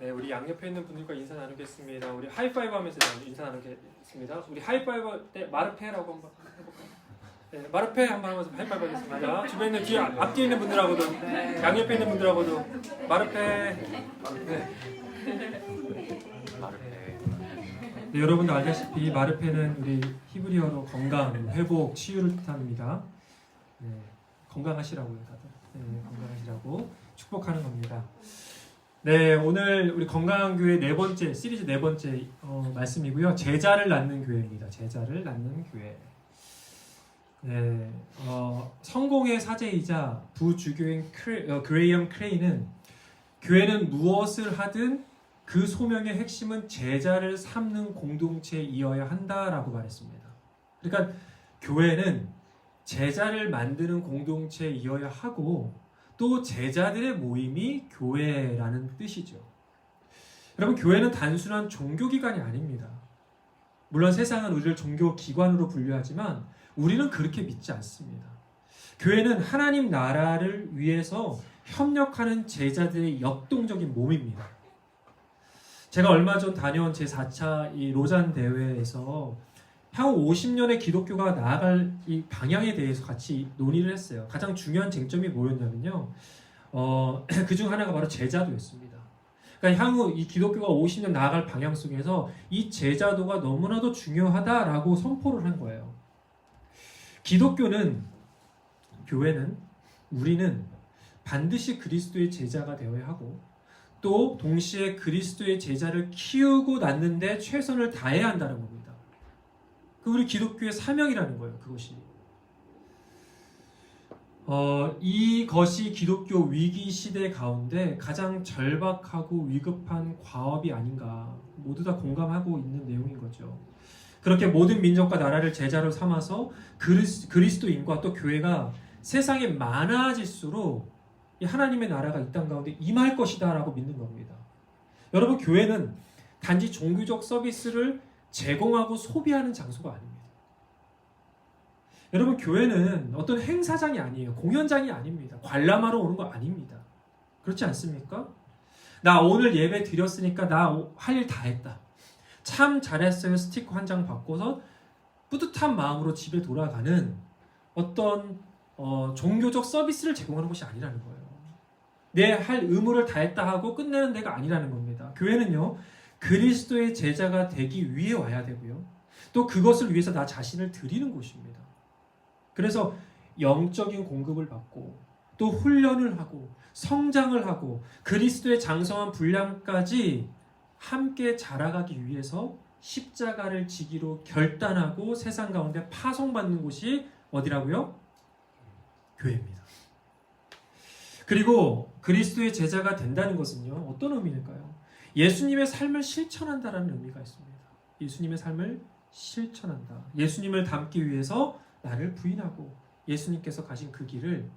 네, 우리 양옆에 있는 분들과 인사 나누겠습니다. 우리 하이파이브 하면서 인사 나누겠습니다. 우리 하이파이브 때 마르페라고 한번 해볼까요? 네, 마르페 한번 하면서 하이파이브 하겠습니다. 주변에 있는 뒤에 앞뒤에 있는 분들하고도 양옆에 있는 분들하고도 마르페. 네. 네, 여러분도 알다시피 마르페는 우리 히브리어로 건강, 회복, 치유를 뜻합니다. 네, 건강하시라고요, 다들. 네, 건강하시라고 축복하는 겁니다. 네, 오늘 우리 건강교회 네 번째 시리즈 네 번째 말씀이고요. 제자를 낳는 교회입니다. 제자를 낳는 교회. 네, 성공의 사제이자 부주교인 그레이엄 크레이는 교회는 무엇을 하든 그 소명의 핵심은 제자를 삼는 공동체이어야 한다라고 말했습니다. 그러니까 교회는 제자를 만드는 공동체이어야 하고 또 제자들의 모임이 교회라는 뜻이죠. 여러분, 교회는 단순한 종교기관이 아닙니다. 물론 세상은 우리를 종교기관으로 분류하지만 우리는 그렇게 믿지 않습니다. 교회는 하나님 나라를 위해서 협력하는 제자들의 역동적인 몸입니다. 제가 얼마 전 다녀온 제4차 이 로잔 대회에서 향후 50년의 기독교가 나아갈 이 방향에 대해서 같이 논의를 했어요. 가장 중요한 쟁점이 뭐였냐면요. 그중 하나가 바로 제자도였습니다. 그러니까 향후 이 기독교가 50년 나아갈 방향 속에서 이 제자도가 너무나도 중요하다라고 선포를 한 거예요. 기독교는, 교회는, 우리는 반드시 그리스도의 제자가 되어야 하고 또 동시에 그리스도의 제자를 키우고 낳는 데 최선을 다해야 한다는 겁니다. 그 우리 기독교의 사명이라는 거예요. 그것이. 이것이 기독교 위기 시대 가운데 가장 절박하고 위급한 과업이 아닌가, 모두 다 공감하고 있는 내용인 거죠. 그렇게 모든 민족과 나라를 제자로 삼아서 그리스도인과 또 교회가 세상에 많아질수록 이 하나님의 나라가 이 땅 가운데 임할 것이다 라고 믿는 겁니다. 여러분, 교회는 단지 종교적 서비스를 제공하고 소비하는 장소가 아닙니다. 여러분, 교회는 어떤 행사장이 아니에요. 공연장이 아닙니다. 관람하러 오는 거 아닙니다. 그렇지 않습니까? 나 오늘 예배 드렸으니까 나 할 일 다 했다. 참 잘했어요. 스티커 한 장 받고서 뿌듯한 마음으로 집에 돌아가는 어떤 종교적 서비스를 제공하는 것이 아니라는 거예요. 내 할 의무를 다했다 하고 끝내는 데가 아니라는 겁니다. 교회는요, 그리스도의 제자가 되기 위해 와야 되고요. 또 그것을 위해서 나 자신을 드리는 곳입니다. 그래서 영적인 공급을 받고 또 훈련을 하고 성장을 하고 그리스도의 장성한 분량까지 함께 자라가기 위해서 십자가를 지기로 결단하고 세상 가운데 파송받는 곳이 어디라고요? 교회입니다. 그리고 그리스도의 제자가 된다는 것은요, 어떤 의미일까요? 예수님의 삶을 실천한다라는 의미가 있습니다. 예수님의 삶을 실천한다. 예수님을 닮기 위해서 나를 부인하고 예수님께서 가신 그 길을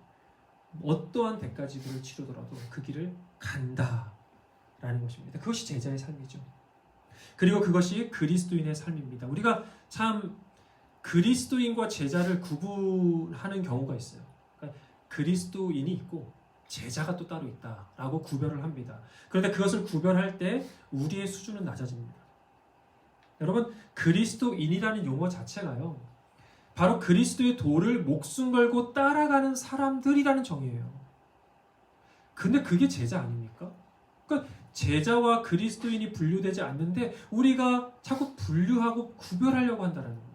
어떠한 대가지불을 치르더라도 그 길을 간다라는 것입니다. 그것이 제자의 삶이죠. 그리고 그것이 그리스도인의 삶입니다. 우리가 참 그리스도인과 제자를 구분하는 경우가 있어요. 그러니까 그리스도인이 있고 제자가 또 따로 있다라고 구별을 합니다. 그런데 그것을 구별할 때 우리의 수준은 낮아집니다. 여러분, 그리스도인이라는 용어 자체가요, 바로 그리스도의 도를 목숨 걸고 따라가는 사람들이라는 정의예요. 근데 그게 제자 아닙니까? 그러니까 제자와 그리스도인이 분류되지 않는데 우리가 자꾸 분류하고 구별하려고 한다는 거예요.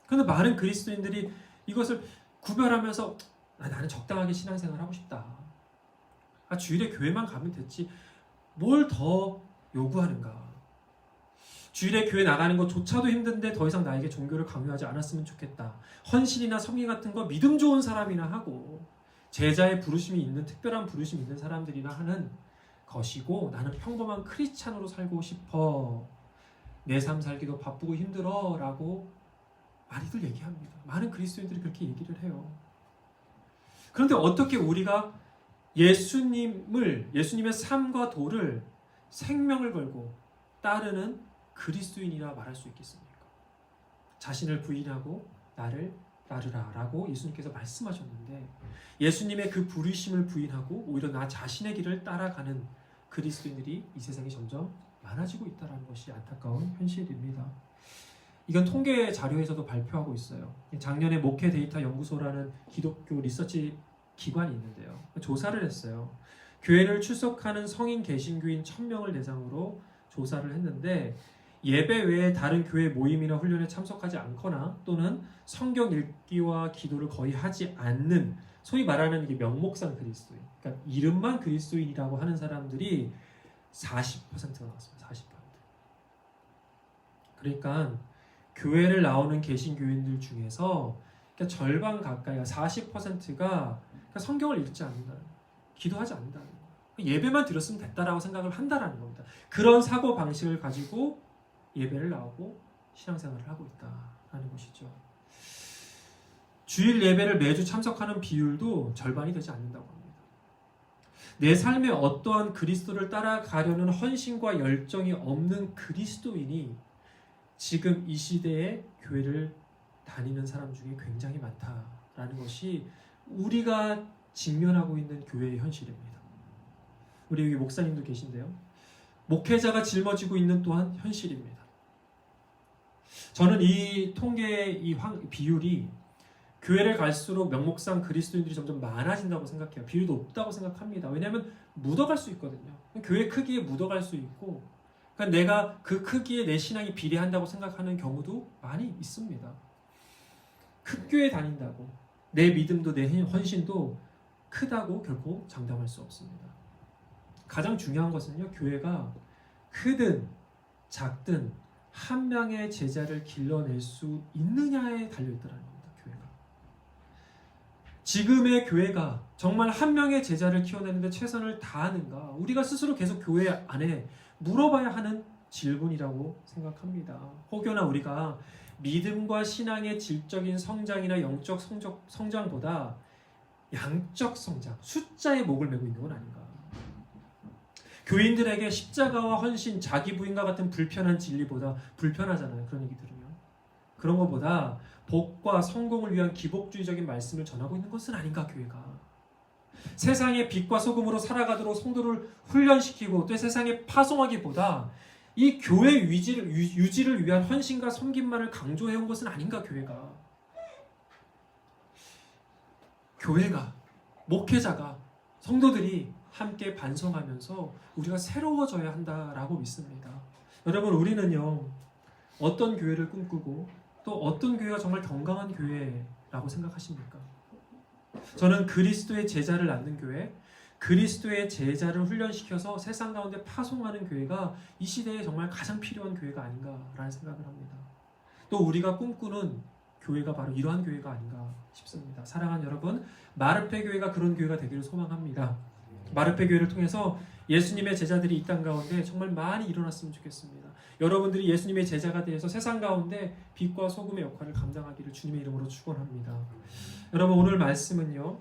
그런데 많은 그리스도인들이 이것을 구별하면서 나는 적당하게 신앙생활 하고 싶다. 주일에 교회만 가면 됐지. 뭘 더 요구하는가. 주일에 교회 나가는 것조차도 힘든데 더 이상 나에게 종교를 강요하지 않았으면 좋겠다. 헌신이나 성리 같은 거 믿음 좋은 사람이나 하고 제자의 부르심이 있는, 특별한 부르심이 있는 사람들이나 하는 것이고, 나는 평범한 크리스찬으로 살고 싶어. 내 삶 살기도 바쁘고 힘들어 라고 많이들 얘기합니다. 많은 그리스도인들이 그렇게 얘기를 해요. 그런데 어떻게 우리가 예수님의 삶과 도를 생명을 걸고 따르는 그리스도인이라 말할 수 있겠습니까? 자신을 부인하고 나를 따르라 라고 예수님께서 말씀하셨는데, 예수님의 그 부르심을 부인하고 오히려 나 자신의 길을 따라가는 그리스도인들이 이 세상에 점점 많아지고 있다는 것이 안타까운 현실입니다. 이건 통계 자료에서도 발표하고 있어요. 작년에 목회 데이터 연구소라는 기독교 리서치 기관이 있는데요. 조사를 했어요. 교회를 출석하는 성인 개신교인 1000명을 대상으로 조사를 했는데 예배 외에 다른 교회 모임이나 훈련에 참석하지 않거나 또는 성경 읽기와 기도를 거의 하지 않는 소위 말하는 이게 명목상 그리스도인, 그러니까 이름만 그리스도인이라고 하는 사람들이 40%가 나왔습니다. 40%. 그러니까 교회를 나오는 개신교인들 중에서 그러니까 절반 가까이가 40%가 그러니까 성경을 읽지 않는다는 거예요. 기도하지 않는다는 거예요. 예배만 드렸으면 됐다라고 생각을 한다라는 겁니다. 그런 사고 방식을 가지고 예배를 나오고 신앙생활을 하고 있다라는 것이죠. 주일 예배를 매주 참석하는 비율도 절반이 되지 않는다고 합니다. 내 삶에 어떠한 그리스도를 따라가려는 헌신과 열정이 없는 그리스도인이 지금 이 시대에 교회를 다니는 사람 중에 굉장히 많다라는 것이 우리가 직면하고 있는 교회의 현실입니다. 우리 여기 목사님도 계신데요. 목회자가 짊어지고 있는 또한 현실입니다. 저는 이 통계의 이 비율이 교회를 갈수록 명목상 그리스도인들이 점점 많아진다고 생각해요. 비율이 높다고 생각합니다. 왜냐하면 묻어갈 수 있거든요. 교회 크기에 묻어갈 수 있고 그러니까 내가 그 크기에 내 신앙이 비례한다고 생각하는 경우도 많이 있습니다. 큰 교회 다닌다고 내 믿음도 내 헌신도 크다고 결코 장담할 수 없습니다. 가장 중요한 것은요, 교회가 크든 작든 한 명의 제자를 길러낼 수 있느냐에 달려있다는 겁니다. 교회가 지금의 교회가 정말 한 명의 제자를 키워내는데 최선을 다하는가, 우리가 스스로 계속 교회 안에 물어봐야 하는 질문이라고 생각합니다. 혹여나 우리가 믿음과 신앙의 질적인 성장이나 영적 성장보다 양적 성장, 숫자에 목을 메고 있는 건 아닌가. 교인들에게 십자가와 헌신, 자기 부인과 같은 불편한 진리보다, 불편하잖아요, 그런 얘기 들으면. 그런 것보다 복과 성공을 위한 기복주의적인 말씀을 전하고 있는 것은 아닌가, 교회가. 세상의 빛과 소금으로 살아가도록 성도를 훈련시키고 또 세상에 파송하기보다 이 교회 유지를 위한 헌신과 섬김만을 강조해온 것은 아닌가, 교회가. 교회가, 목회자가, 성도들이 함께 반성하면서 우리가 새로워져야 한다라고 믿습니다. 여러분, 우리는요, 어떤 교회를 꿈꾸고 또 어떤 교회가 정말 건강한 교회라고 생각하십니까? 저는 그리스도의 제자를 낳는 교회, 그리스도의 제자를 훈련시켜서 세상 가운데 파송하는 교회가 이 시대에 정말 가장 필요한 교회가 아닌가라는 생각을 합니다. 또 우리가 꿈꾸는 교회가 바로 이러한 교회가 아닌가 싶습니다. 사랑하는 여러분, 마르페 교회가 그런 교회가 되기를 소망합니다. 마르페 교회를 통해서 예수님의 제자들이 이 땅 가운데 정말 많이 일어났으면 좋겠습니다. 여러분들이 예수님의 제자가 되어서 세상 가운데 빛과 소금의 역할을 감당하기를 주님의 이름으로 축원합니다. 여러분, 오늘 말씀은요,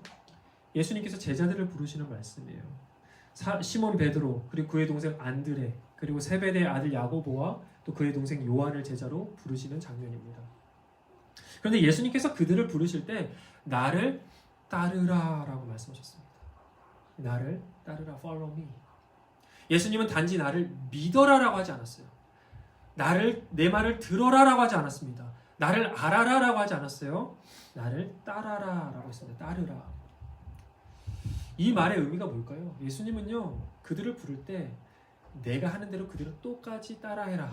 예수님께서 제자들을 부르시는 말씀이에요. 시몬 베드로, 그리고 그의 동생 안드레, 그리고 세베대의 아들 야고보와 또 그의 동생 요한을 제자로 부르시는 장면입니다. 그런데 예수님께서 그들을 부르실 때 나를 따르라 라고 말씀하셨습니다. 나를 따르라, follow me. 예수님은 단지 나를 믿어라 라고 하지 않았어요. 내 말을 들어라 라고 하지 않았습니다. 나를 알아라 라고 하지 않았어요. 나를 따라라 라고 했습니다. 따르라. 이 말의 의미가 뭘까요? 예수님은요, 그들을 부를 때 내가 하는 대로 그들을 똑같이 따라해라.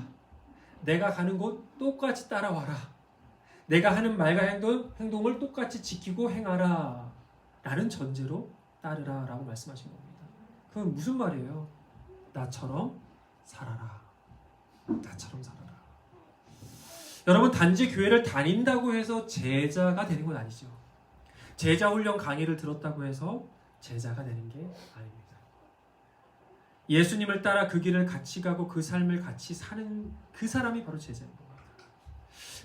내가 가는 곳 똑같이 따라와라. 내가 하는 말과 행동을 똑같이 지키고 행하라 라는 전제로 따르라 라고 말씀하신 겁니다. 그건 무슨 말이에요? 나처럼 살아라. 나처럼 살아라. 여러분, 단지 교회를 다닌다고 해서 제자가 되는 건 아니죠. 제자 훈련 강의를 들었다고 해서 제자가 되는 게 아닙니다. 예수님을 따라 그 길을 같이 가고 그 삶을 같이 사는 그 사람이 바로 제자인 겁니다.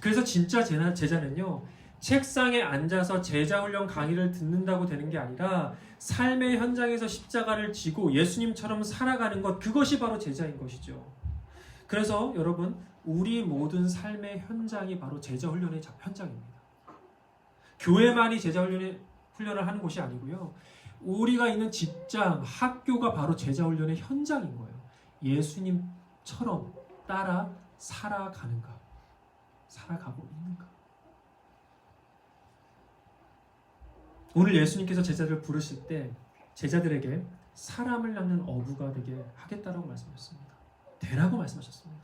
그래서 진짜 제자는요, 책상에 앉아서 제자 훈련 강의를 듣는다고 되는 게 아니라 삶의 현장에서 십자가를 지고 예수님처럼 살아가는 것, 그것이 바로 제자인 것이죠. 그래서 여러분, 우리 모든 삶의 현장이 바로 제자 훈련의 현장입니다. 교회만이 제자 훈련을 하는 곳이 아니고요, 우리가 있는 직장, 학교가 바로 제자훈련의 현장인 거예요. 예수님처럼 따라 살아가는가? 살아가고 있는가? 오늘 예수님께서 제자들을 부르실 때 제자들에게 사람을 낚는 어부가 되게 하겠다라고 말씀하셨습니다. 되라고 말씀하셨습니다.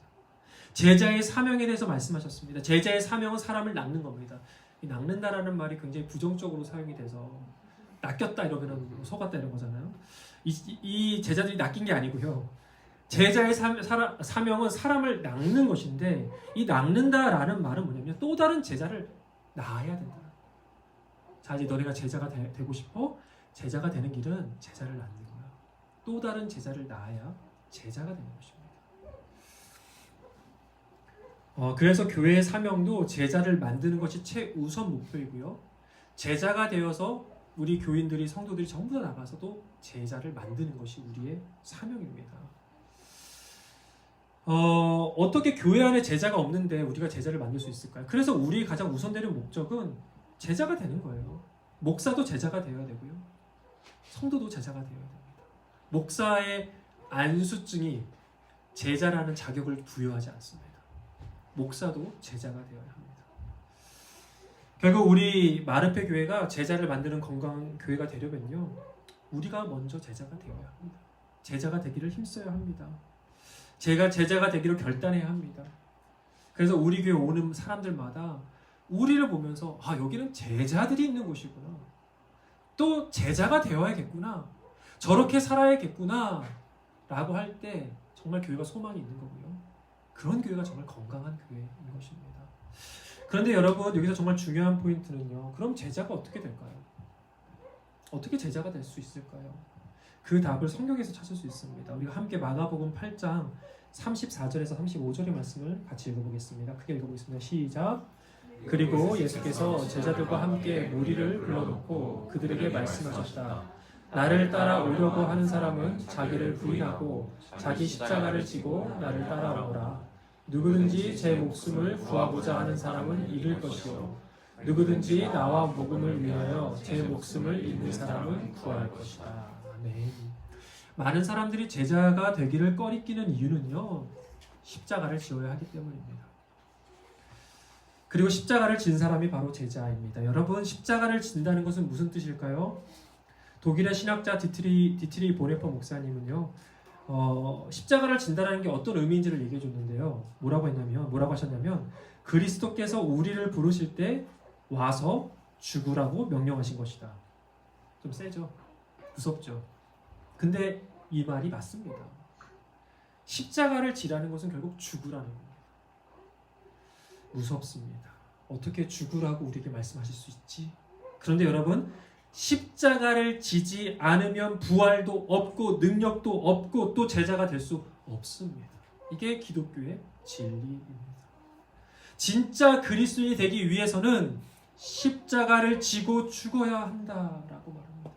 제자의 사명에 대해서 말씀하셨습니다. 제자의 사명은 사람을 낚는 겁니다. 이 낚는다라는 말이 굉장히 부정적으로 사용이 돼서 낚였다 이러면 속았다 이런 거잖아요. 이 제자들이 낚인 게 아니고요. 제자의 사명은 사람을 낚는 것인데 이 낚는다라는 말은 뭐냐면 또 다른 제자를 낳아야 된다. 자, 이제 너네가 제자가 되고 싶어? 제자가 되는 길은 제자를 낳는 거야. 또 다른 제자를 낳아야 제자가 되는 것입니다. 그래서 교회의 사명도 제자를 만드는 것이 최우선 목표이고요. 제자가 되어서 우리 교인들이 성도들이 전부 다 나가서도 제자를 만드는 것이 우리의 사명입니다. 어떻게 교회 안에 제자가 없는데 우리가 제자를 만들 수 있을까요? 그래서 우리 가장 우선되는 목적은 제자가 되는 거예요. 목사도 제자가 되어야 되고요. 성도도 제자가 되어야 됩니다. 목사의 안수증이 제자라는 자격을 부여하지 않습니다. 목사도 제자가 되어야 합니다. 결국 우리 마르페 교회가 제자를 만드는 건강한 교회가 되려면요, 우리가 먼저 제자가 되어야 합니다. 제자가 되기를 힘써야 합니다. 제자가 되기로 결단해야 합니다. 그래서 우리 교회 오는 사람들마다 우리를 보면서 여기는 제자들이 있는 곳이구나. 또 제자가 되어야겠구나. 저렇게 살아야겠구나. 라고 할 때 정말 교회가 소망이 있는 거고요. 그런 교회가 정말 건강한 교회인 것입니다. 그런데 여러분, 여기서 정말 중요한 포인트는요. 그럼 제자가 어떻게 될까요? 어떻게 제자가 될 수 있을까요? 그 답을 성경에서 찾을 수 있습니다. 우리가 함께 마가복음 8장 34절에서 35절의 말씀을 같이 읽어보겠습니다. 크게 읽어보겠습니다. 시작. 그리고 예수께서 제자들과 함께 무리를 불러놓고 그들에게 말씀하셨다. 나를 따라오려고 하는 사람은 자기를 부인하고 자기 십자가를 지고 나를 따라오라. 누구든지 제 목숨을 구하고자 하는 사람은 잃을 것이요 누구든지 나와 복음을 위하여 제 목숨을 잃는 사람은 구할 것이다. 아멘. 많은 사람들이 제자가 되기를 꺼리끼는 이유는요, 십자가를 지어야 하기 때문입니다. 그리고 십자가를 진 사람이 바로 제자입니다. 여러분, 십자가를 진다는 것은 무슨 뜻일까요? 독일의 신학자 디트리 보네퍼 목사님은요, 십자가를 진다는 게 어떤 의미인지를 얘기해 줬는데요. 뭐라고 하셨냐면 그리스도께서 우리를 부르실 때 와서 죽으라고 명령하신 것이다. 좀 세죠? 무섭죠? 근데 이 말이 맞습니다. 십자가를 지라는 것은 결국 죽으라는 겁니다. 무섭습니다. 어떻게 죽으라고 우리에게 말씀하실 수 있지? 그런데 여러분, 십자가를 지지 않으면 부활도 없고 능력도 없고 또 제자가 될 수 없습니다. 이게 기독교의 진리입니다. 진짜 그리스도인이 되기 위해서는 십자가를 지고 죽어야 한다라고 말합니다.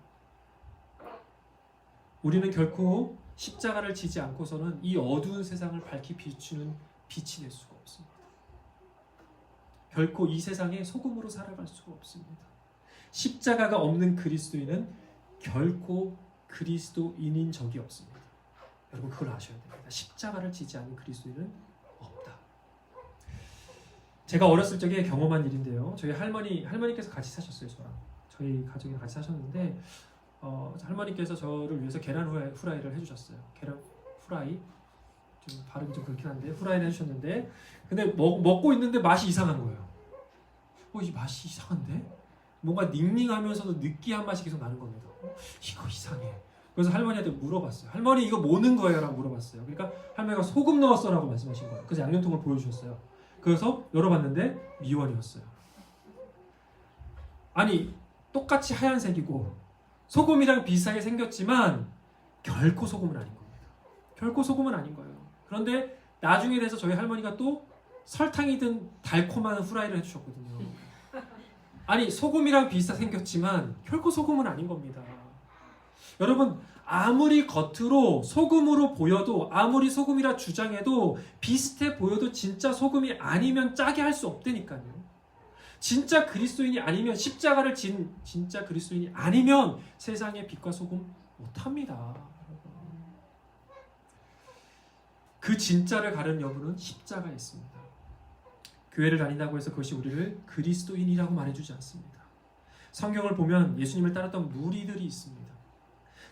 우리는 결코 십자가를 지지 않고서는 이 어두운 세상을 밝히 비추는 빛이 될 수가 없습니다. 결코 이 세상에 소금으로 살아갈 수가 없습니다. 십자가가 없는 그리스도인은 결코 그리스도인인 적이 없습니다. 여러분, 그걸 아셔야 됩니다. 십자가를 지지 않는 그리스도인은 없다. 제가 어렸을 적에 경험한 일인데요. 저희 할머니께서 같이 사셨어요. 저희 가족이 같이 사셨는데 할머니께서 저를 위해서 계란 후라이를 해주셨어요. 계란 후라이, 좀 발음이 좀 그렇긴 한데 후라이를 해주셨는데, 근데 먹고 있는데 맛이 이상한 거예요. 이 맛이 이상한데? 뭔가 닝닝하면서도 느끼한 맛이 계속 나는 겁니다. 이거 이상해. 그래서 할머니한테 물어봤어요. 할머니, 이거 뭐 넣은 거예요? 라고 물어봤어요. 그러니까 할머니가 소금 넣었어 라고 말씀하신 거예요. 그래서 양념통을 보여주셨어요. 그래서 열어봤는데 미원이었어요. 아니, 똑같이 하얀색이고 소금이랑 비슷하게 생겼지만 결코 소금은 아닌 겁니다. 결코 소금은 아닌 거예요. 그런데 나중에 돼서 저희 할머니가 또 설탕이 든 달콤한 후라이를 해주셨거든요. 아니, 소금이랑 비슷하게 생겼지만 결코 소금은 아닌 겁니다. 여러분, 아무리 겉으로 소금으로 보여도, 아무리 소금이라 주장해도 비슷해 보여도 진짜 소금이 아니면 짜게 할 수 없다니까요. 진짜 그리스도인이 아니면 십자가를 진 진짜 그리스도인이 아니면 세상의 빛과 소금 못합니다. 그 진짜를 가르는 여부는 십자가에 있습니다. 교회를 다닌다고 해서 그것이 우리를 그리스도인이라고 말해주지 않습니다. 성경을 보면 예수님을 따랐던 무리들이 있습니다.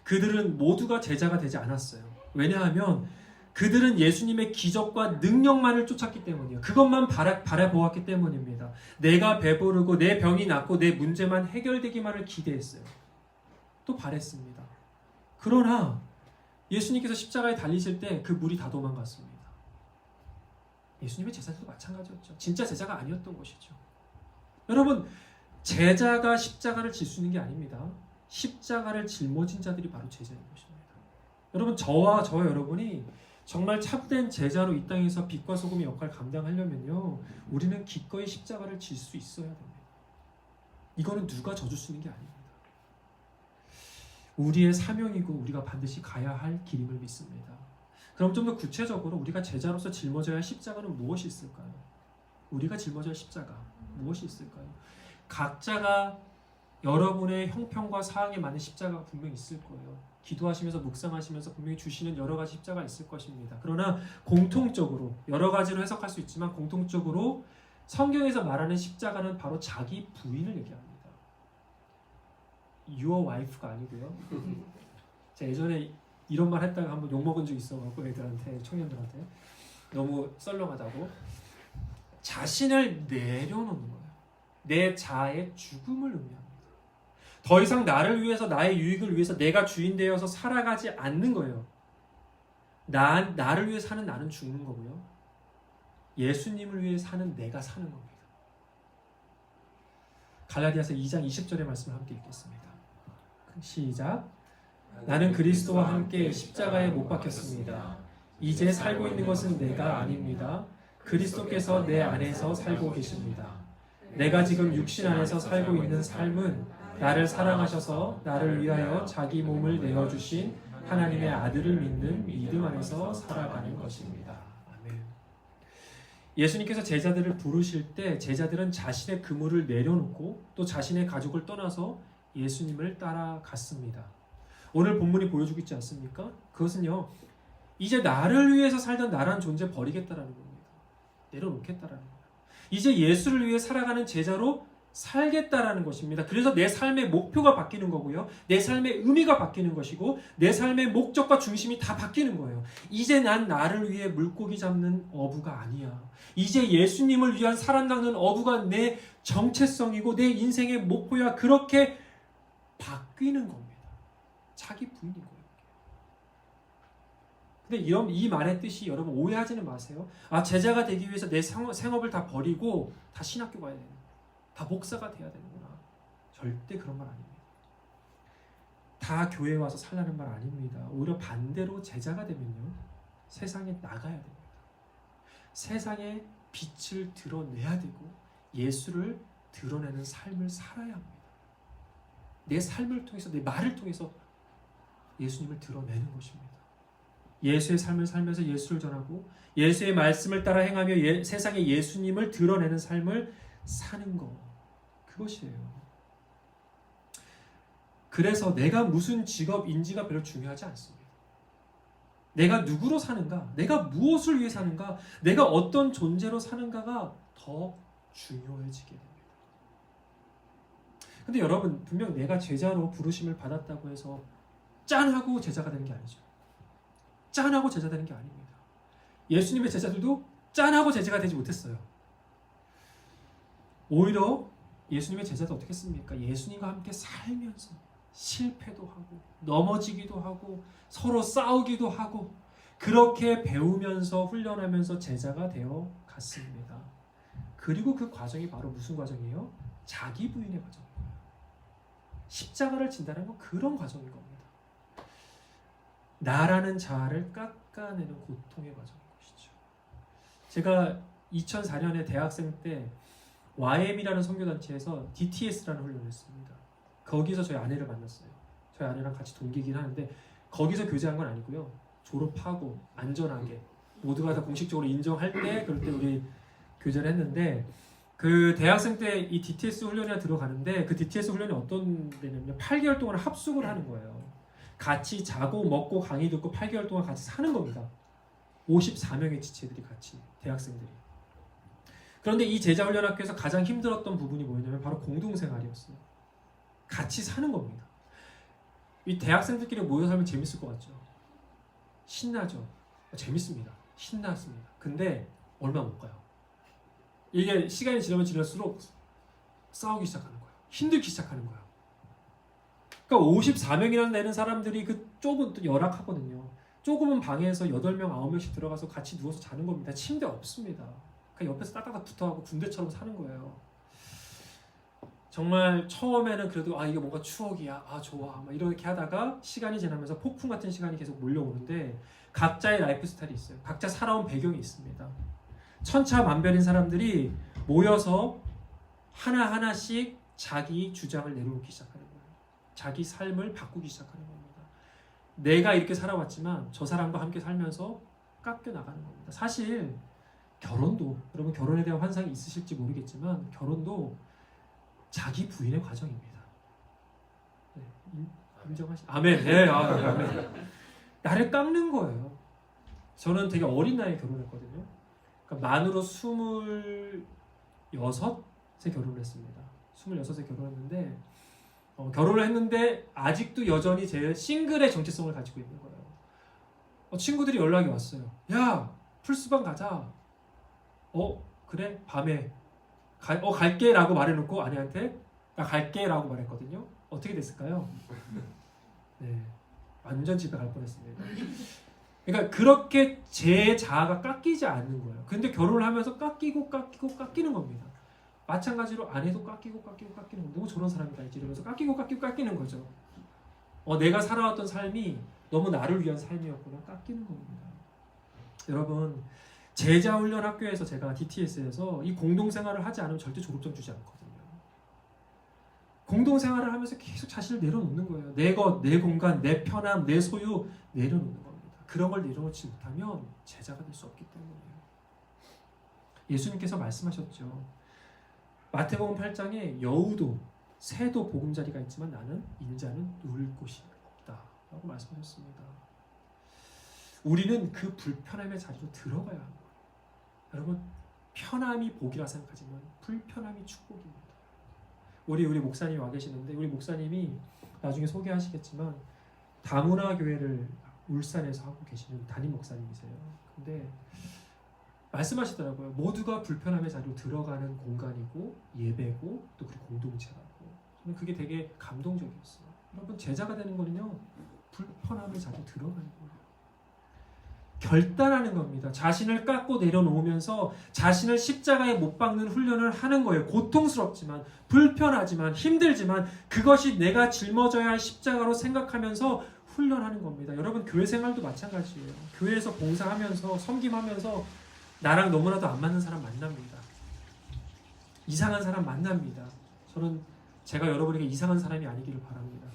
그들은 모두가 제자가 되지 않았어요. 왜냐하면 그들은 예수님의 기적과 능력만을 쫓았기 때문이에요. 그것만 바라보았기 때문입니다. 내가 배부르고 내 병이 낫고 내 문제만 해결되기만을 기대했어요. 또 바랬습니다. 그러나 예수님께서 십자가에 달리실 때 그 무리 다 도망갔습니다. 예수님의 제자들도 마찬가지였죠. 진짜 제자가 아니었던 것이죠. 여러분, 제자가 십자가를 질 수 있는 게 아닙니다. 십자가를 짊어진 자들이 바로 제자인 것입니다. 여러분, 저와 여러분이 정말 참된 제자로 이 땅에서 빛과 소금의 역할을 감당하려면요, 우리는 기꺼이 십자가를 질 수 있어야 됩니다. 이거는 누가 져줄 수 있는 게 아닙니다. 우리의 사명이고 우리가 반드시 가야 할 길임을 믿습니다. 그럼 좀 더 구체적으로 우리가 제자로서 짊어져야 할 십자가는 무엇이 있을까요? 우리가 짊어져야 할 십자가 무엇이 있을까요? 각자가 여러분의 형편과 사항에 맞는 십자가가 분명히 있을 거예요. 기도하시면서 묵상하시면서 분명히 주시는 여러 가지 십자가 있을 것입니다. 그러나 공통적으로 여러 가지로 해석할 수 있지만 공통적으로 성경에서 말하는 십자가는 바로 자기 부인을 얘기합니다. Your wife가 아니고요. 제가 예전에 이런 말 했다가 한번 욕먹은 적 있어갖고 애들한테, 청년들한테 너무 썰렁하다고 자신을 내려놓는 거예요. 내 자아의 죽음을 의미합니다. 더 이상 나를 위해서, 나의 유익을 위해서 내가 주인 되어서 살아가지 않는 거예요. 나를 위해 사는 나는 죽는 거고요. 예수님을 위해 사는 내가 사는 겁니다. 갈라디아서 2장 20절의 말씀을 함께 읽겠습니다. 시작. 나는 그리스도와 함께 십자가에 못 박혔습니다. 이제 살고 있는 것은 내가 아닙니다. 그리스도께서 내 안에서 살고 계십니다. 내가 지금 육신 안에서 살고 있는 삶은 나를 사랑하셔서 나를 위하여 자기 몸을 내어주신 하나님의 아들을 믿는 믿음 안에서 살아가는 것입니다. 아멘. 예수님께서 제자들을 부르실 때 제자들은 자신의 그물을 내려놓고 또 자신의 가족을 떠나서 예수님을 따라갔습니다. 오늘 본문이 보여주고 있지 않습니까? 그것은요, 이제 나를 위해서 살던 나란 존재 버리겠다라는 겁니다. 내려놓겠다라는 거예요. 이제 예수를 위해 살아가는 제자로 살겠다라는 것입니다. 그래서 내 삶의 목표가 바뀌는 거고요. 내 삶의 의미가 바뀌는 것이고 내 삶의 목적과 중심이 다 바뀌는 거예요. 이제 난 나를 위해 물고기 잡는 어부가 아니야. 이제 예수님을 위한 살아남는 어부가 내 정체성이고 내 인생의 목표야. 그렇게 바뀌는 겁니다. 자기 부인인 거예요. 근데 이 말의 뜻이 여러분 오해하지는 마세요. 아, 제자가 되기 위해서 내 생업을 다 버리고 다 신학교 가야 되는, 다 목사가 돼야 되는구나. 절대 그런 말 아닙니다. 다 교회에 와서 살라는 말 아닙니다. 오히려 반대로 제자가 되면요, 세상에 나가야 됩니다. 세상에 빛을 드러내야 되고 예수를 드러내는 삶을 살아야 합니다. 내 삶을 통해서, 내 말을 통해서 예수님을 드러내는 것입니다. 예수의 삶을 살면서 예수를 전하고 예수의 말씀을 따라 행하며 세상에 예수님을 드러내는 삶을 사는 것, 그것이에요. 그래서 내가 무슨 직업인지가 별로 중요하지 않습니다. 내가 누구로 사는가, 내가 무엇을 위해 사는가, 내가 어떤 존재로 사는가가 더 중요해지게 됩니다. 근데 여러분, 분명 내가 제자로 부르심을 받았다고 해서 짠하고 제자가 되는 게 아니죠. 짠하고 제자 되는 게 아닙니다. 예수님의 제자들도 짠하고 제자가 되지 못했어요. 오히려 예수님의 제자도 어떻게 했습니까? 예수님과 함께 살면서 실패도 하고 넘어지기도 하고 서로 싸우기도 하고 그렇게 배우면서 훈련하면서 제자가 되어 갔습니다. 그리고 그 과정이 바로 무슨 과정이에요? 자기 부인의 과정이에요. 십자가를 진다는 건 그런 과정인 겁니다. 나라는 자아를 깎아내는 고통의 과정인 것이죠. 제가 2004년에 대학생 때 YM이라는 선교단체에서 DTS라는 훈련을 했습니다. 거기서 저희 아내를 만났어요. 저희 아내랑 같이 동기이긴 하는데 거기서 교제한 건 아니고요. 졸업하고 안전하게 모두가 다 공식적으로 인정할 때 그럴 때 우리 교제를 했는데 그 대학생 때 이 DTS 훈련에 들어가는데 그 DTS 훈련이 어떤 데냐면 8개월 동안 합숙을 하는 거예요. 같이 자고 먹고 강의 듣고 8개월 동안 같이 사는 겁니다. 54명의 지체들이 같이 대학생들이. 그런데 이 제자훈련학교에서 가장 힘들었던 부분이 뭐였냐면 바로 공동생활이었어요. 같이 사는 겁니다. 이 대학생들끼리 모여 살면 재밌을 것 같죠? 신나죠? 재밌습니다. 신났습니다. 근데 얼마 못 가요. 이게 시간이 지나면 지날수록 싸우기 시작하는 거예요. 힘들기 시작하는 거예요. 그러니까 54명이나 되는 사람들이 그 좁은 또 열악하거든요. 조그만 방에서 8명, 9명씩 들어가서 같이 누워서 자는 겁니다. 침대 없습니다. 그냥 옆에서 따닥따닥 붙어가고 군대처럼 사는 거예요. 정말 처음에는 그래도 이게 뭔가 추억이야, 좋아, 막 이렇게 하다가 시간이 지나면서 폭풍 같은 시간이 계속 몰려오는데 각자의 라이프 스타일이 있어요. 각자 살아온 배경이 있습니다. 천차만별인 사람들이 모여서 하나하나씩 자기 주장을 내려놓기 시작하는 거예요. 자기 삶을 바꾸기 시작하는 겁니다. 내가 이렇게 살아왔지만 저 사람과 함께 살면서 깎여 나가는 겁니다. 사실 결혼도, 여러분 결혼에 대한 환상이 있으실지 모르겠지만 결혼도 자기 부인의 과정입니다. 네, 인정하시? 아멘. 네, 아멘. 나를 깎는 거예요. 저는 되게 어린 나이에 결혼했거든요. 그러니까 만으로 26에 결혼을 했습니다. 26에 결혼했는데 결혼을 했는데 아직도 여전히 제 싱글의 정체성을 가지고 있는 거예요. 친구들이 연락이 왔어요. 야, 풀스방 가자. 그래? 밤에 갈게 라고 말해놓고 아내한테 나 갈게 라고 말했거든요. 어떻게 됐을까요? 네, 완전 집에 갈 뻔했습니다. 그러니까 그렇게 제 자아가 깎이지 않는 거예요. 근데 결혼을 하면서 깎이는 겁니다. 마찬가지로 아내도 깎이는 겁니다. 너무 저런 사람이다 이러면서 깎이는 거죠. 내가 살아왔던 삶이 너무 나를 위한 삶이었구나. 깎이는 겁니다. 여러분, 제자훈련 학교에서 제가 DTS에서 이 공동생활을 하지 않으면 절대 졸업장 주지 않거든요. 공동생활을 하면서 계속 자신을 내려놓는 거예요. 내 것, 내 공간, 내 편함, 내 소유 내려놓는 겁니다. 그런 걸 내려놓지 못하면 제자가 될 수 없기 때문이에요. 예수님께서 말씀하셨죠. 마태복음 8장에 여우도 새도 보금자리가 있지만 나는 인자는 누울 곳이 없다 라고 말씀하셨습니다. 우리는 그 불편함의 자리로 들어가야 합니다. 여러분, 편함이 복이라 생각하지만 불편함이 축복입니다. 우리 목사님이 와 계시는데 우리 목사님이 나중에 소개하시겠지만 다문화 교회를 울산에서 하고 계시는 담임 목사님이세요. 근데 말씀하시더라고요. 모두가 불편함의 자리로 들어가는 공간이고 예배고 또 그리고 공동체라고. 저는 그게 되게 감동적이었어요. 여러분, 제자가 되는 거는요, 불편함의 자리로 들어가는 거예요. 결단하는 겁니다. 자신을 깎고 내려놓으면서 자신을 십자가에 못 박는 훈련을 하는 거예요. 고통스럽지만, 불편하지만, 힘들지만 그것이 내가 짊어져야 할 십자가로 생각하면서 훈련하는 겁니다. 여러분, 교회 생활도 마찬가지예요. 교회에서 봉사하면서 섬김하면서 나랑 너무나도 안 맞는 사람 만납니다. 이상한 사람 만납니다. 저는 제가 여러분에게 이상한 사람이 아니기를 바랍니다.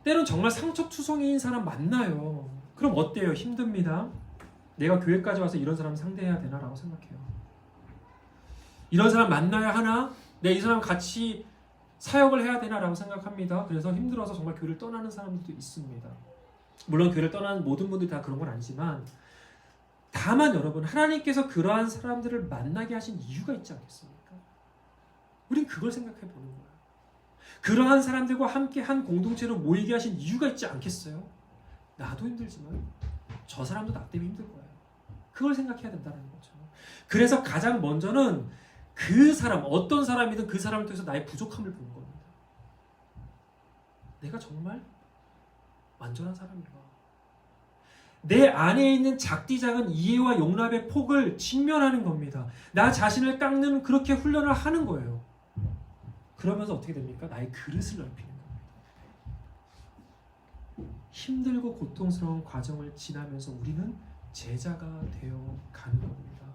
때론 정말 상처투성이인 사람 만나요. 그럼 어때요? 힘듭니다. 내가 교회까지 와서 이런 사람 상대해야 되나라고 생각해요. 이런 사람 만나야 하나? 내 이 사람 같이 사역을 해야 되나라고 생각합니다. 그래서 힘들어서 정말 교회를 떠나는 사람들도 있습니다. 물론 교회를 떠나는 모든 분들이 다 그런 건 아니지만 다만 여러분, 하나님께서 그러한 사람들을 만나게 하신 이유가 있지 않겠습니까? 우린 그걸 생각해 보는 거예요. 그러한 사람들과 함께 한 공동체로 모이게 하신 이유가 있지 않겠어요? 나도 힘들지만 저 사람도 나 때문에 힘들 거예요. 그걸 생각해야 된다는 거죠. 그래서 가장 먼저는 그 사람, 어떤 사람이든 그 사람을 통해서 나의 부족함을 보는 겁니다. 내가 정말 완전한 사람인가? 내 안에 있는 작디작은 이해와 용납의 폭을 직면하는 겁니다. 나 자신을 깎는 그렇게 훈련을 하는 거예요. 그러면서 어떻게 됩니까? 나의 그릇을 넓히는 겁니다. 힘들고 고통스러운 과정을 지나면서 우리는 제자가 되어 가는 겁니다.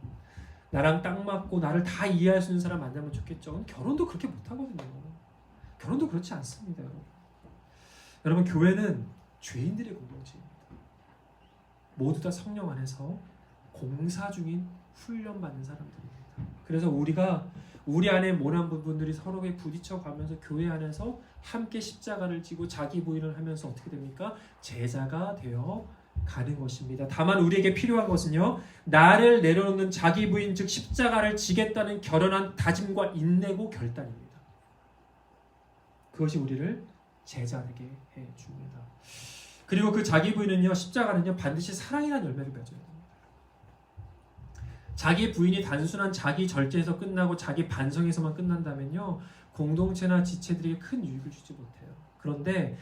나랑 딱 맞고 나를 다 이해할 수 있는 사람 만나면 좋겠죠. 결혼도 그렇게 못하거든요. 결혼도 그렇지 않습니다. 여러분, 교회는 죄인들의 공동체입니다. 모두 다 성령 안에서 공사 중인 훈련받는 사람들입니다. 그래서 우리 안에 모난 부분들이 서로에 부딪혀 가면서 교회 안에서 함께 십자가를 지고 자기 부인을 하면서 어떻게 됩니까? 제자가 되어 가는 것입니다. 다만 우리에게 필요한 것은요, 나를 내려놓는 자기 부인 즉 십자가를 지겠다는 결연한 다짐과 인내고 결단입니다. 그것이 우리를 제자되게 해 줍니다. 그리고 그 자기 부인은요, 십자가는요, 반드시 사랑이라는 열매를 맺어야 됩니다. 자기 부인이 단순한 자기 절제에서 끝나고 자기 반성에서만 끝난다면요, 공동체나 지체들에게 큰 유익을 주지 못해요. 그런데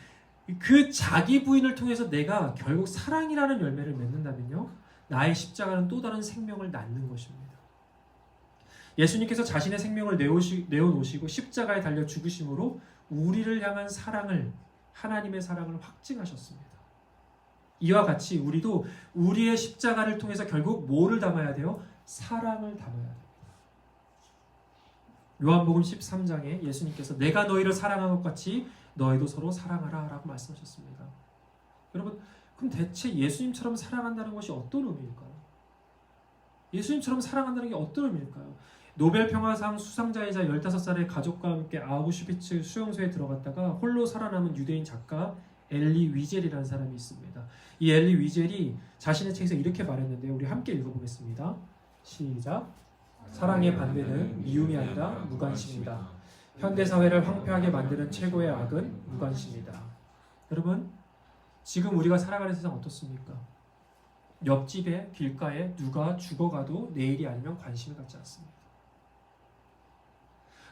그 자기 부인을 통해서 내가 결국 사랑이라는 열매를 맺는다면요, 나의 십자가는 또 다른 생명을 낳는 것입니다. 예수님께서 자신의 생명을 내어놓으시고 십자가에 달려 죽으심으로 우리를 향한 사랑을, 하나님의 사랑을 확증하셨습니다. 이와 같이 우리도 우리의 십자가를 통해서 결국 뭐를 담아야 돼요? 사랑을 담아야 됩니다. 요한복음 13장에 예수님께서 내가 너희를 사랑한 것 같이 너희도 서로 사랑하라 라고 말씀하셨습니다. 여러분, 그럼 대체 예수님처럼 사랑한다는 것이 어떤 의미일까요? 예수님처럼 사랑한다는 게 어떤 의미일까요? 노벨 평화상 수상자이자 15살의 가족과 함께 아우슈비츠 수용소에 들어갔다가 홀로 살아남은 유대인 작가 엘리 위젤이라는 사람이 있습니다. 이 엘리 위젤이 자신의 책에서 이렇게 말했는데요. 우리 함께 읽어보겠습니다. 시작. 사랑의 반대는 미움이 아니라 무관심이다. 현대사회를 황폐하게 만드는 최고의 악은 무관심이다. 여러분, 지금 우리가 살아가는 세상 어떻습니까? 옆집에, 길가에 누가 죽어가도 내일이 아니면 관심을 갖지 않습니다.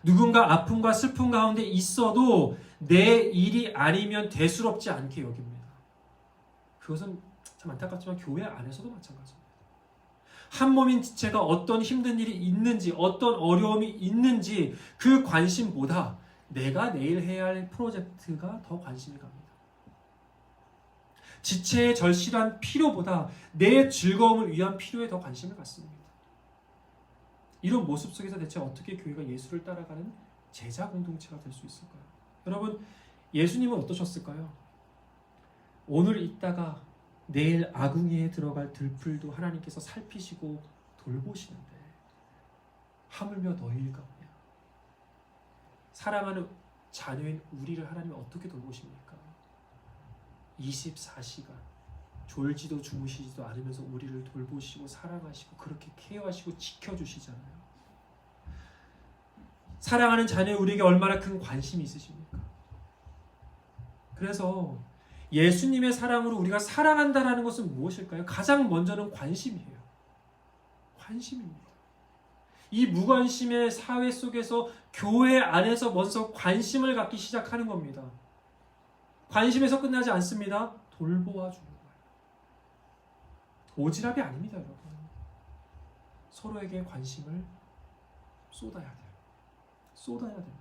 누군가 아픔과 슬픔 가운데 있어도 내 일이 아니면 대수롭지 않게 여깁니다. 그것은 참 안타깝지만 교회 안에서도 마찬가지입니다. 한 몸인 지체가 어떤 힘든 일이 있는지, 어떤 어려움이 있는지 그 관심보다 내가 내일 해야 할 프로젝트가 더 관심이 갑니다. 지체의 절실한 필요보다 내 즐거움을 위한 필요에 더 관심을 갖습니다. 이런 모습 속에서 대체 어떻게 교회가 예수를 따라가는 제자 공동체가 될 수 있을까요? 여러분, 예수님은 어떠셨을까요? 오늘 있다가 내일 아궁이에 들어갈 들풀도 하나님께서 살피시고 돌보시는데 하물며 너희일까 보냐. 사랑하는 자녀인 우리를 하나님이 어떻게 돌보십니까? 24시간 졸지도 주무시지도 않으면서 우리를 돌보시고 사랑하시고 그렇게 케어하시고 지켜주시잖아요. 사랑하는 자녀 우리에게 얼마나 큰 관심이 있으십니까? 그래서 예수님의 사랑으로 우리가 사랑한다라는 것은 무엇일까요? 가장 먼저는 관심이에요. 관심입니다. 이 무관심의 사회 속에서 교회 안에서 먼저 관심을 갖기 시작하는 겁니다. 관심에서 끝나지 않습니다. 돌보아 주는 거예요. 오지랖이 아닙니다, 여러분. 서로에게 관심을 쏟아야 돼요. 쏟아야 됩니다.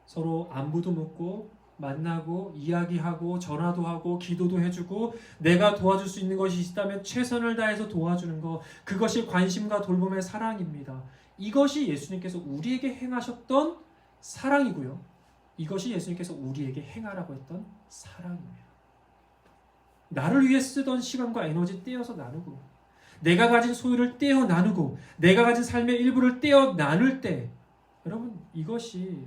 서로 안부도 묻고 만나고 이야기하고 전화도 하고 기도도 해주고 내가 도와줄 수 있는 것이 있다면 최선을 다해서 도와주는 것, 그것이 관심과 돌봄의 사랑입니다. 이것이 예수님께서 우리에게 행하셨던 사랑이고요. 이것이 예수님께서 우리에게 행하라고 했던 사랑입니다. 나를 위해 쓰던 시간과 에너지 떼어서 나누고 내가 가진 소유를 떼어 나누고 내가 가진 삶의 일부를 떼어 나눌 때 여러분, 이것이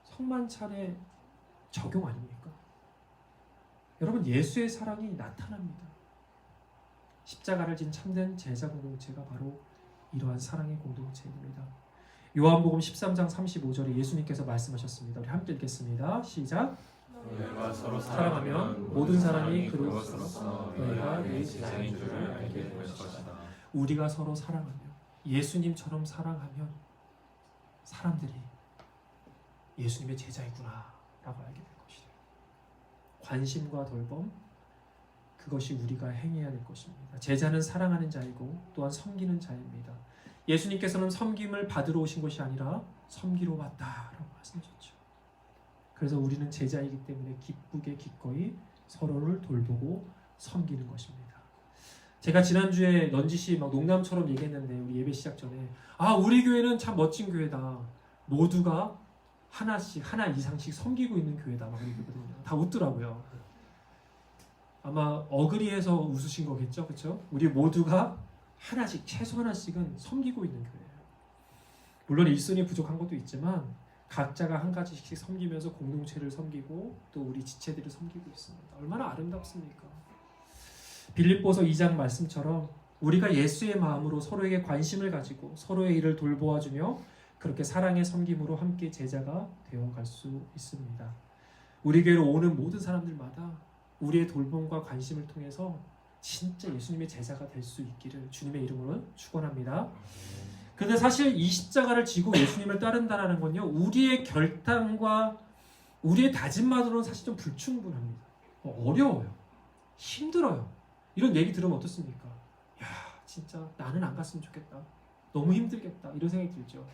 성만찬의 적용 아닙니까? 여러분, 예수의 사랑이 나타납니다. 십자가를 진 참된 제자 공동체가 바로 이러한 사랑의 공동체입니다. 요한복음 13장 35절에 예수님께서 말씀하셨습니다. 우리 함께 읽겠습니다. 시작. 너희가 서로 사랑하면 모든 사람이 그로써 너희가 내 제자인 줄을 알게 될 것이다. 우리가 서로 사랑하며 예수님처럼 사랑하면 사람들이 예수님의 제자이구나 라고 알게 될 것이다. 관심과 돌봄, 그것이 우리가 행해야 될 것입니다. 제자는 사랑하는 자이고 또한 섬기는 자입니다. 예수님께서는 섬김을 받으러 오신 것이 아니라 섬기러 왔다라고 말씀하셨죠. 그래서 우리는 제자이기 때문에 기쁘게 기꺼이 서로를 돌보고 섬기는 것입니다. 제가 지난주에 넌지시 막 농담처럼 얘기했는데 우리 예배 시작 전에 우리 교회는 참 멋진 교회다. 모두가 하나씩 하나 이상씩 섬기고 있는 교회다 막 이러거든요. 다 웃더라고요. 아마 어그리해서 웃으신 거겠죠, 그렇죠? 우리 모두가 하나씩 최소 하나씩은 섬기고 있는 교회예요. 물론 일손이 부족한 것도 있지만 각자가 한 가지씩 섬기면서 공동체를 섬기고 또 우리 지체들을 섬기고 있습니다. 얼마나 아름답습니까? 빌립보서 2장 말씀처럼 우리가 예수의 마음으로 서로에게 관심을 가지고 서로의 일을 돌보아주며 그렇게 사랑의 섬김으로 함께 제자가 되어갈 수 있습니다. 우리 교회로 오는 모든 사람들마다 우리의 돌봄과 관심을 통해서 진짜 예수님의 제자가 될 수 있기를 주님의 이름으로 축원합니다. 그런데 사실 이 십자가를 지고 예수님을 따른다는 건요, 우리의 결단과 우리의 다짐만으로는 사실 좀 불충분합니다. 어려워요. 힘들어요. 이런 얘기 들으면 어떻습니까? 야, 진짜 나는 안 갔으면 좋겠다. 너무 힘들겠다. 이런 생각이 들죠.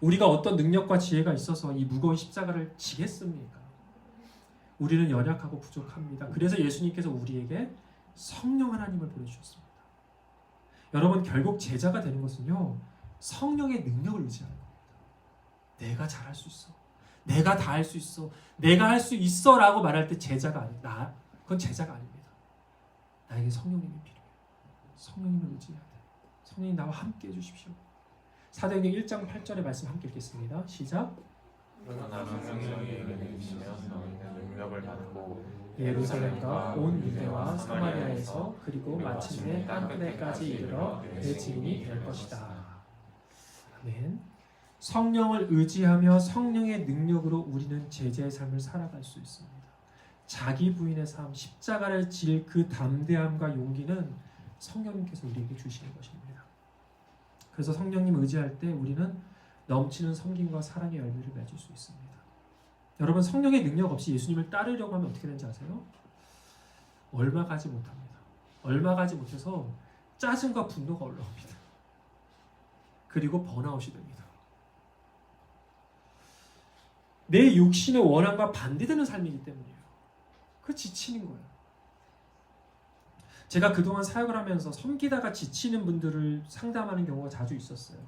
우리가 어떤 능력과 지혜가 있어서 이 무거운 십자가를 지겠습니까? 우리는 연약하고 부족합니다. 그래서 예수님께서 우리에게 성령 하나님을 보내주셨습니다. 여러분, 결국 제자가 되는 것은요, 성령의 능력을 의지하는 겁니다. 내가 잘할 수 있어. 내가 다 할 수 있어. 내가 할 수 있어 라고 말할 때 제자가 아니다. 그건 제자가 아닙니다. 나에게 성령님이 필요해요. 성령님을 의지해야 돼. 성령님 나와 함께 해주십시오. 사도행전 1장 8절의 말씀 함께 읽겠습니다. 시작. 그러나 성령이 내리시면 너희는 능력을 받고 예루살렘과 온 유대와 사마리아에서 그리고 마침내 땅 끝에까지 이르러 내 증인이 될 것이다. 아멘. 성령을 의지하며 성령의 능력으로 우리는 제자의 삶을 살아갈 수 있습니다. 자기 부인의 삶, 십자가를 질 그 담대함과 용기는 성령님께서 우리에게 주시는 것입니다. 그래서 성령님 의지할 때 우리는 넘치는 섬김과 사랑의 열매를 맺을 수 있습니다. 여러분, 성령의 능력 없이 예수님을 따르려고 하면 어떻게 되는지 아세요? 얼마 가지 못합니다. 얼마 가지 못해서 짜증과 분노가 올라옵니다. 그리고 번아웃이 됩니다. 내 육신의 원함과 반대되는 삶이기 때문이에요. 그 지치는 거예요. 제가 그동안 사역을 하면서 섬기다가 지치는 분들을 상담하는 경우가 자주 있었어요.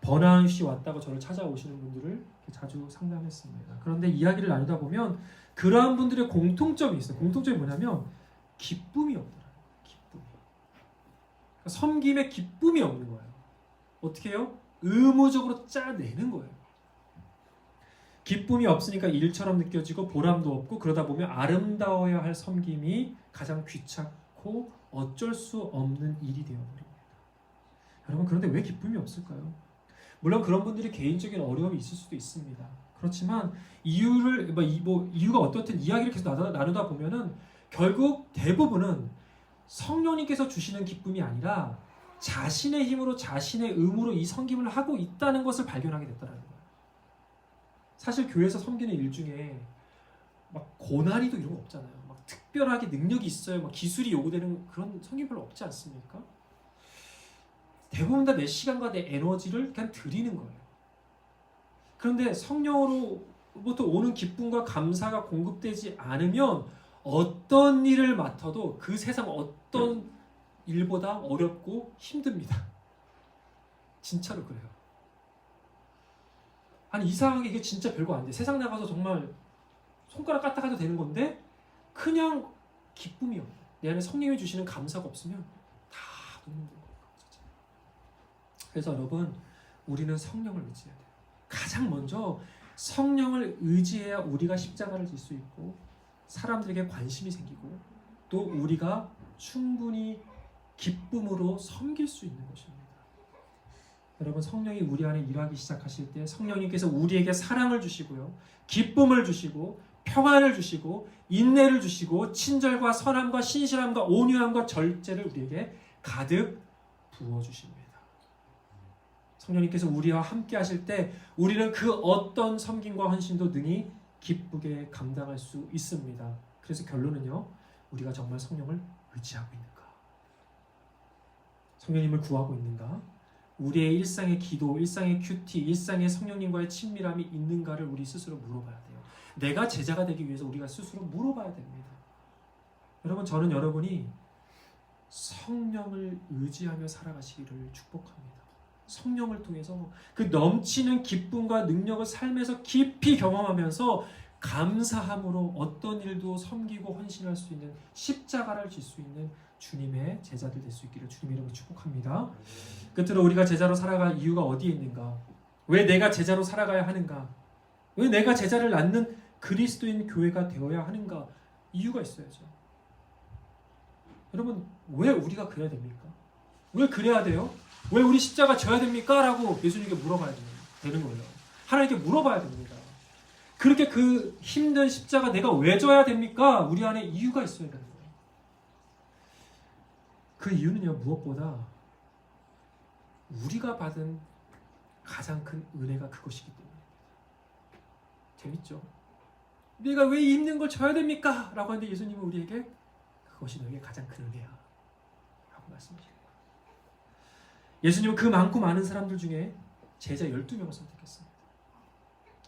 번아웃이 왔다고 저를 찾아오시는 분들을 자주 상담했습니다. 그런데 이야기를 나누다 보면 그러한 분들의 공통점이 있어요. 공통점이 뭐냐면 기쁨이 없더라고요. 기쁨이. 그러니까 섬김에 기쁨이 없는 거예요. 어떻게 해요? 의무적으로 짜내는 거예요. 기쁨이 없으니까 일처럼 느껴지고 보람도 없고 그러다 보면 아름다워야 할 섬김이 가장 귀찮고 어쩔 수 없는 일이 되어버립니다. 여러분, 그런데 왜 기쁨이 없을까요? 물론 그런 분들이 개인적인 어려움이 있을 수도 있습니다. 그렇지만 이유가 어떻든 이야기를 계속 나누다 보면은 결국 대부분은 성령님께서 주시는 기쁨이 아니라 자신의 힘으로 자신의 의무로 이 섬김을 하고 있다는 것을 발견하게 됐다는 거예요. 사실 교회에서 섬기는 일 중에 막 고난이도 이런 거 없잖아요. 막 특별하게 능력이 있어요. 막 기술이 요구되는 그런 섬김 별로 없지 않습니까? 대부분 다 내 시간과 내 에너지를 그냥 드리는 거예요. 그런데 성령으로부터 오는 기쁨과 감사가 공급되지 않으면 어떤 일을 맡아도 그 세상 어떤 일보다 어렵고 힘듭니다. 진짜로 그래요. 아니, 이상하게 이게 진짜 별거 안 돼. 세상 나가서 정말 손가락 까딱해도 되는 건데 그냥 기쁨이 없고 내 안에 성령이 주시는 감사가 없으면 다 너무 힘든 거예요. 그래서 여러분, 우리는 성령을 의지해야 돼요. 가장 먼저 성령을 의지해야 우리가 십자가를 질 수 있고 사람들에게 관심이 생기고 또 우리가 충분히 기쁨으로 섬길 수 있는 것입니다. 여러분, 성령이 우리 안에 일하기 시작하실 때 성령님께서 우리에게 사랑을 주시고요, 기쁨을 주시고 평안을 주시고 인내를 주시고 친절과 선함과 신실함과 온유함과 절제를 우리에게 가득 부어주십니다. 성령님께서 우리와 함께 하실 때 우리는 그 어떤 섬김과 헌신도 능히 기쁘게 감당할 수 있습니다. 그래서 결론은요, 우리가 정말 성령을 의지하고 있는가? 성령님을 구하고 있는가? 우리의 일상의 기도, 일상의 큐티, 일상의 성령님과의 친밀함이 있는가를 우리 스스로 물어봐야 돼요. 내가 제자가 되기 위해서 우리가 스스로 물어봐야 됩니다. 여러분, 저는 여러분이 성령을 의지하며 살아가시기를 축복합니다. 성령을 통해서 그 넘치는 기쁨과 능력을 삶에서 깊이 경험하면서 감사함으로 어떤 일도 섬기고 헌신할 수 있는 십자가를 질 수 있는 주님의 제자들 될 수 있기를 주님의 이름으로 축복합니다. 끝으로 우리가 제자로 살아갈 이유가 어디에 있는가? 왜 내가 제자로 살아가야 하는가? 왜 내가 제자를 낳는 그리스도인 교회가 되어야 하는가? 이유가 있어야죠. 여러분, 왜 우리가 그래야 됩니까? 왜 그래야 돼요? 왜 우리 십자가 져야 됩니까? 라고 예수님께 물어봐야 되는 거예요. 하나님께 물어봐야 됩니다. 그렇게 그 힘든 십자가 내가 왜 져야 됩니까? 우리 안에 이유가 있어야 되는 거예요. 그 이유는요, 무엇보다 우리가 받은 가장 큰 은혜가 그것이기 때문입니다. 재밌죠? 내가 왜 이 힘든 걸 져야 됩니까? 라고 하는데 예수님은 우리에게 그것이 너에게 가장 큰 은혜야 라고 말씀하십니다. 예수님은 그 많고 많은 사람들 중에 제자 12명을 선택했습니다.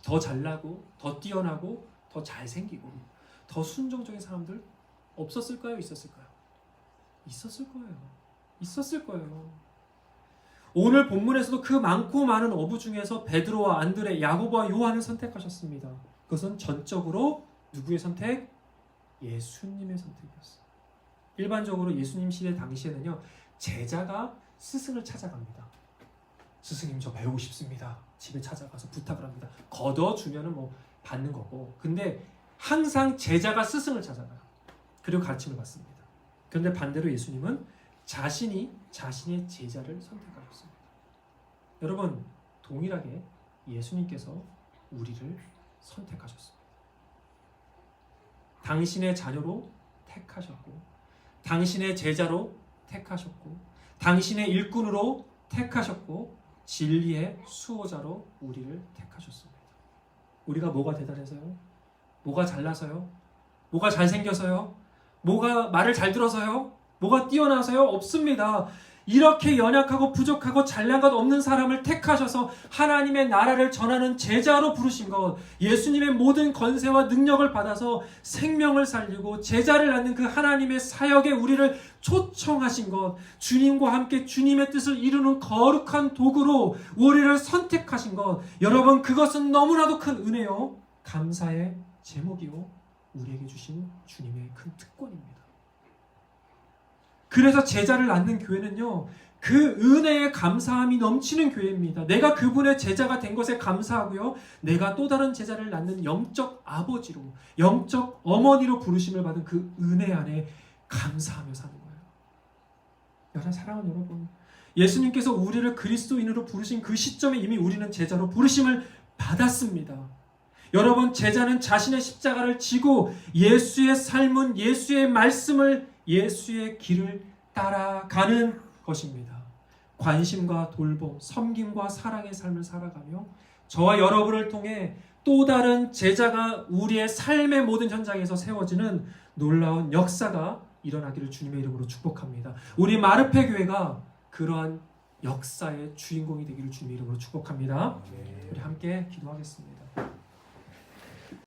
더 잘나고 더 뛰어나고 더 잘생기고 더 순종적인 사람들 없었을까요? 있었을까요? 있었을 거예요. 있었을 거예요. 오늘 본문에서도 그 많고 많은 어부 중에서 베드로와 안드레, 야고보와 요한을 선택하셨습니다. 그것은 전적으로 누구의 선택? 예수님의 선택이었어요. 일반적으로 예수님 시대 당시에는요, 제자가 스승을 찾아갑니다. 스승님 저 배우고 싶습니다. 집에 찾아가서 부탁을 합니다. 걷어주면은 뭐 받는 거고. 근데 항상 제자가 스승을 찾아가요. 그리고 가르침을 받습니다. 그런데 반대로 예수님은 자신의 제자를 선택하셨습니다. 여러분, 동일하게 예수님께서 우리를 선택하셨습니다. 당신의 자녀로 택하셨고, 당신의 제자로 택하셨고, 당신의 일꾼으로 택하셨고, 진리의 수호자로 우리를 택하셨습니다. 우리가 뭐가 대단해서요? 뭐가 잘나서요? 뭐가 잘생겨서요? 뭐가 말을 잘 들어서요? 뭐가 뛰어나서요? 없습니다. 이렇게 연약하고 부족하고 잘난 것 없는 사람을 택하셔서 하나님의 나라를 전하는 제자로 부르신 것, 예수님의 모든 권세와 능력을 받아서 생명을 살리고 제자를 낳는 그 하나님의 사역에 우리를 초청하신 것, 주님과 함께 주님의 뜻을 이루는 거룩한 도구로 우리를 선택하신 것, 여러분, 그것은 너무나도 큰 은혜요, 감사의 제목이요, 우리에게 주신 주님의 큰 특권입니다. 그래서 제자를 낳는 교회는요, 그 은혜의 감사함이 넘치는 교회입니다. 내가 그분의 제자가 된 것에 감사하고요, 내가 또 다른 제자를 낳는 영적 아버지로, 영적 어머니로 부르심을 받은 그 은혜 안에 감사하며 사는 거예요. 여러분, 사랑하는 여러분, 예수님께서 우리를 그리스도인으로 부르신 그 시점에 이미 우리는 제자로 부르심을 받았습니다. 여러분, 제자는 자신의 십자가를 지고 예수의 삶은 예수의 말씀을, 예수의 길을 따라가는 것입니다. 관심과 돌봄, 섬김과 사랑의 삶을 살아가며 저와 여러분을 통해 또 다른 제자가 우리의 삶의 모든 현장에서 세워지는 놀라운 역사가 일어나기를 주님의 이름으로 축복합니다. 우리 마르페 교회가 그러한 역사의 주인공이 되기를 주님의 이름으로 축복합니다. 우리 함께 기도하겠습니다.